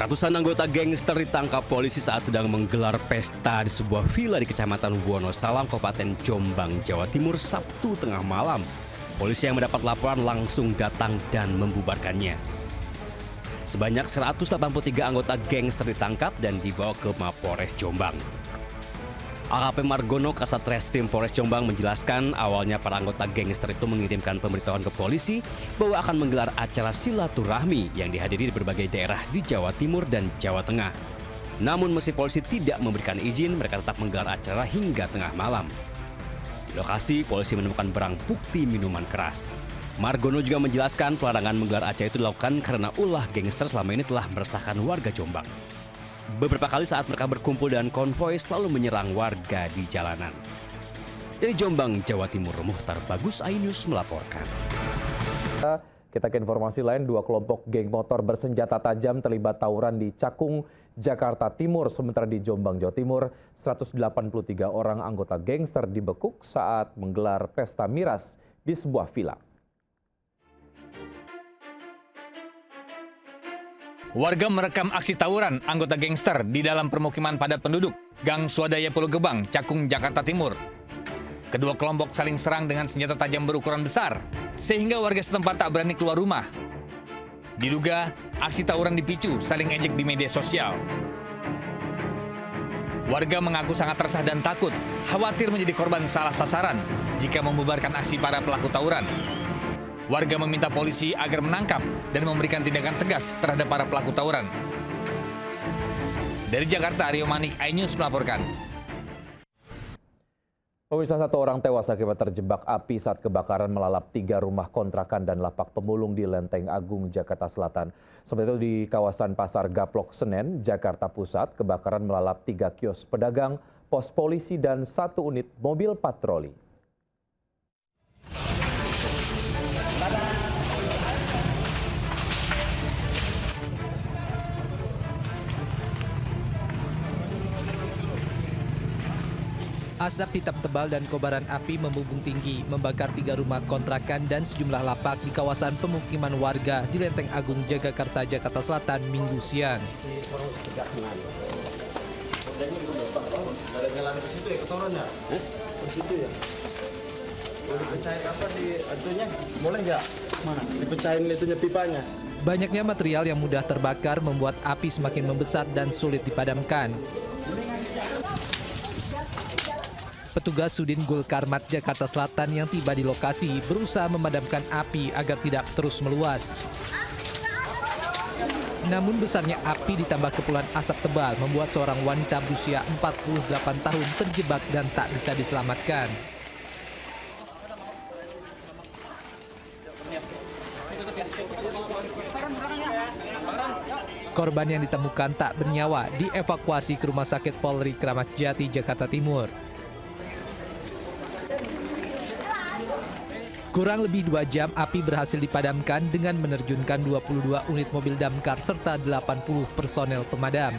Ratusan anggota gangster ditangkap polisi saat sedang menggelar pesta di sebuah villa di Kecamatan Wonosalam, Kabupaten Jombang, Jawa Timur, Sabtu tengah malam. Polisi yang mendapat laporan langsung datang dan membubarkannya. Sebanyak 183 anggota gangster ditangkap dan dibawa ke Mapores Jombang. AKP Margono, Kasat Reskrim Polres Jombang menjelaskan awalnya para anggota gangster itu mengirimkan pemberitahuan ke polisi bahwa akan menggelar acara silaturahmi yang dihadiri di berbagai daerah di Jawa Timur dan Jawa Tengah. Namun meski polisi tidak memberikan izin, mereka tetap menggelar acara hingga tengah malam. Di lokasi, polisi menemukan barang bukti minuman keras. Margono juga menjelaskan pelarangan menggelar acara itu dilakukan karena ulah gangster selama ini telah meresahkan warga Jombang. Beberapa kali saat mereka berkumpul dan konvoi selalu menyerang warga di jalanan. Dari Jombang, Jawa Timur, Muhtar Bagus, iNews melaporkan. Kita ke informasi lain, dua kelompok geng motor bersenjata tajam terlibat tawuran di Cakung, Jakarta Timur. Sementara di Jombang, Jawa Timur, 183 orang anggota gangster dibekuk saat menggelar pesta miras di sebuah villa. Warga merekam aksi tawuran anggota gangster di dalam permukiman padat penduduk, Gang Swadaya Pulau Gebang, Cakung, Jakarta Timur. Kedua kelompok saling serang dengan senjata tajam berukuran besar, sehingga warga setempat tak berani keluar rumah. Diduga, aksi tawuran dipicu saling ejek di media sosial. Warga mengaku sangat resah dan takut, khawatir menjadi korban salah sasaran jika membubarkan aksi para pelaku tawuran. Warga meminta polisi agar menangkap dan memberikan tindakan tegas terhadap para pelaku tawuran. Dari Jakarta, Aryo Manik, iNews melaporkan. Pemirsa, satu orang tewas akibat terjebak api saat kebakaran melalap 3 rumah kontrakan dan lapak pemulung di Lenteng Agung, Jakarta Selatan. Seperti itu di kawasan Pasar Gaplok, Senen, Jakarta Pusat, kebakaran melalap 3 kios pedagang, pos polisi, dan 1 unit mobil patroli. Asap hitam tebal dan kobaran api membumbung tinggi, membakar 3 rumah kontrakan dan sejumlah lapak di kawasan pemukiman warga di Lenteng Agung, Jagakarsa, Jakarta Selatan, Minggu siang. Banyaknya material yang mudah terbakar membuat api semakin membesar dan sulit dipadamkan. Petugas Sudin Gul Karmat Jakarta Selatan yang tiba di lokasi berusaha memadamkan api agar tidak terus meluas. Namun besarnya api ditambah kepulan asap tebal membuat seorang wanita berusia 48 tahun terjebak dan tak bisa diselamatkan. Korban yang ditemukan tak bernyawa dievakuasi ke Rumah Sakit Polri Kramat Jati, Jakarta Timur. Kurang lebih 2 jam api berhasil dipadamkan dengan menerjunkan 22 unit mobil damkar serta 80 personel pemadam.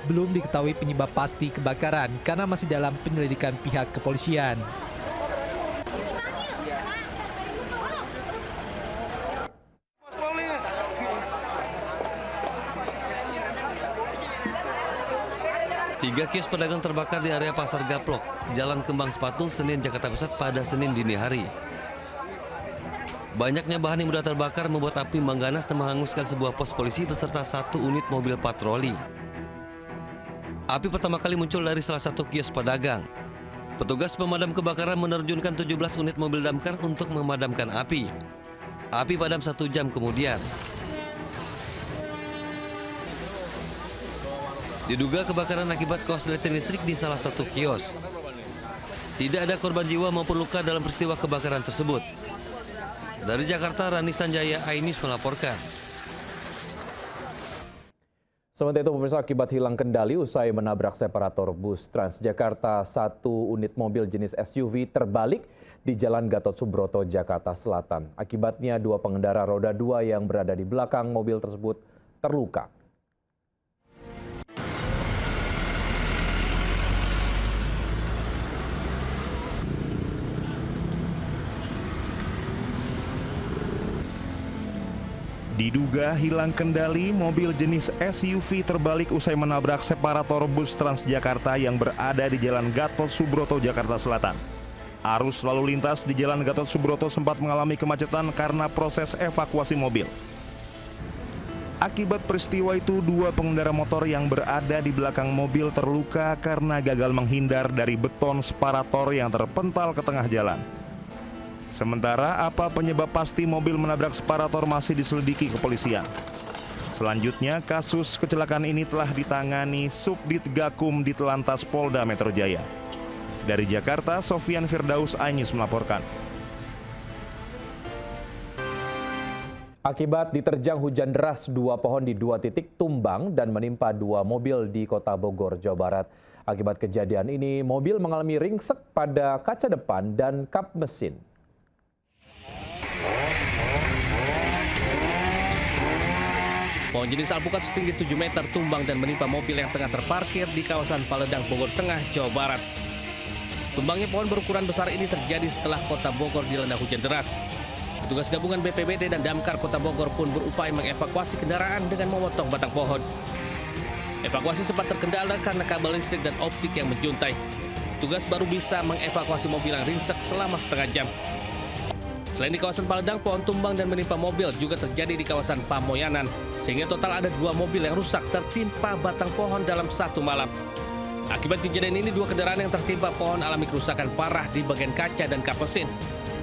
Belum diketahui penyebab pasti kebakaran karena masih dalam penyelidikan pihak kepolisian. Tiga kios pedagang terbakar di area Pasar Gaplok, Jalan Kembang Sepatu, Senen, Jakarta Pusat pada Senin dini hari. Banyaknya bahan yang mudah terbakar membuat api mengganas dan menghanguskan sebuah pos polisi beserta 1 unit mobil patroli. Api pertama kali muncul dari salah satu kios pedagang. Petugas pemadam kebakaran menerjunkan 17 unit mobil damkar untuk memadamkan api. Api padam 1 jam kemudian. Diduga kebakaran akibat korsleting listrik di salah satu kios. Tidak ada korban jiwa maupun luka dalam peristiwa kebakaran tersebut. Dari Jakarta, Rani Sanjaya, iNews melaporkan. Sementara itu, pemirsa, akibat hilang kendali usai menabrak separator bus Transjakarta, 1 unit mobil jenis SUV terbalik di Jalan Gatot Subroto, Jakarta Selatan. Akibatnya 2 pengendara roda 2 yang berada di belakang mobil tersebut terluka. Diduga hilang kendali, mobil jenis SUV terbalik usai menabrak separator bus Transjakarta yang berada di Jalan Gatot Subroto, Jakarta Selatan. Arus lalu lintas di Jalan Gatot Subroto sempat mengalami kemacetan karena proses evakuasi mobil. Akibat peristiwa itu, 2 pengendara motor yang berada di belakang mobil terluka karena gagal menghindar dari beton separator yang terpental ke tengah jalan. Sementara apa penyebab pasti mobil menabrak separator masih diselidiki kepolisian. Selanjutnya, kasus kecelakaan ini telah ditangani Subdit Gakum Ditlantas Polda Metro Jaya. Dari Jakarta, Sofyan Firdaus, iNews melaporkan. Akibat diterjang hujan deras, 2 pohon di 2 titik tumbang dan menimpa 2 mobil di Kota Bogor, Jawa Barat. Akibat kejadian ini, mobil mengalami ringsek pada kaca depan dan kap mesin. Pohon jenis alpukat setinggi 7 meter tumbang dan menimpa mobil yang tengah terparkir di kawasan Paledang, Bogor Tengah, Jawa Barat. Tumbangnya pohon berukuran besar ini terjadi setelah Kota Bogor dilanda hujan deras. Petugas gabungan BPBD dan Damkar Kota Bogor pun berupaya mengevakuasi kendaraan dengan memotong batang pohon. Evakuasi sempat terkendala karena kabel listrik dan optik yang menjuntai. Petugas baru bisa mengevakuasi mobil yang ringsek selama setengah jam. Selain di kawasan Paledang, pohon tumbang dan menimpa mobil juga terjadi di kawasan Pamoyanan, sehingga total ada 2 mobil yang rusak tertimpa batang pohon dalam satu malam. Akibat kejadian ini, 2 kendaraan yang tertimpa pohon alami kerusakan parah di bagian kaca dan kap mesin.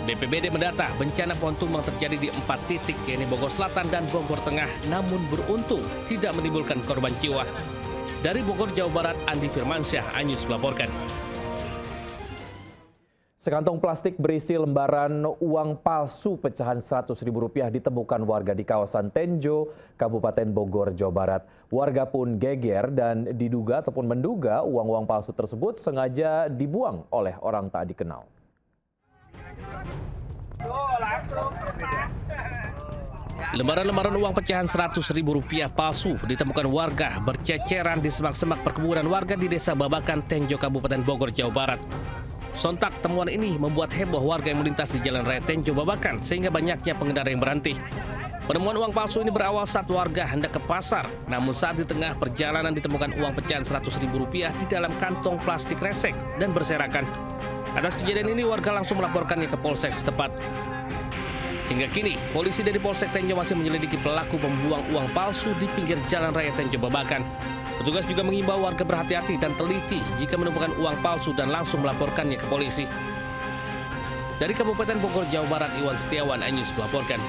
BPBD mendata bencana pohon tumbang terjadi di 4 titik, yaitu Bogor Selatan dan Bogor Tengah, namun beruntung tidak menimbulkan korban jiwa. Dari Bogor, Jawa Barat, Andi Firmansyah, iNews melaporkan. Sekantong plastik berisi lembaran uang palsu pecahan Rp100.000 ditemukan warga di kawasan Tenjo, Kabupaten Bogor, Jawa Barat. Warga pun geger dan diduga ataupun menduga uang-uang palsu tersebut sengaja dibuang oleh orang tak dikenal. Lembaran-lembaran uang pecahan Rp100.000 palsu ditemukan warga berceceran di semak-semak perkebunan warga di Desa Babakan, Tenjo, Kabupaten Bogor, Jawa Barat. Sontak temuan ini membuat heboh warga yang melintas di Jalan Raya Tenjo Babakan sehingga banyaknya pengendara yang berhenti. Penemuan uang palsu ini berawal saat warga hendak ke pasar, namun saat di tengah perjalanan ditemukan uang pecahan Rp100.000 di dalam kantong plastik resek dan berserakan. Atas kejadian ini warga langsung melaporkannya ke Polsek setempat. Hingga kini, polisi dari Polsek Tenjo masih menyelidiki pelaku membuang uang palsu di pinggir Jalan Raya Tenjo Babakan. Petugas juga mengimbau warga berhati-hati dan teliti jika menemukan uang palsu dan langsung melaporkannya ke polisi. Dari Kabupaten Bogor, Jawa Barat, Iwan Setiawan, iNews melaporkan.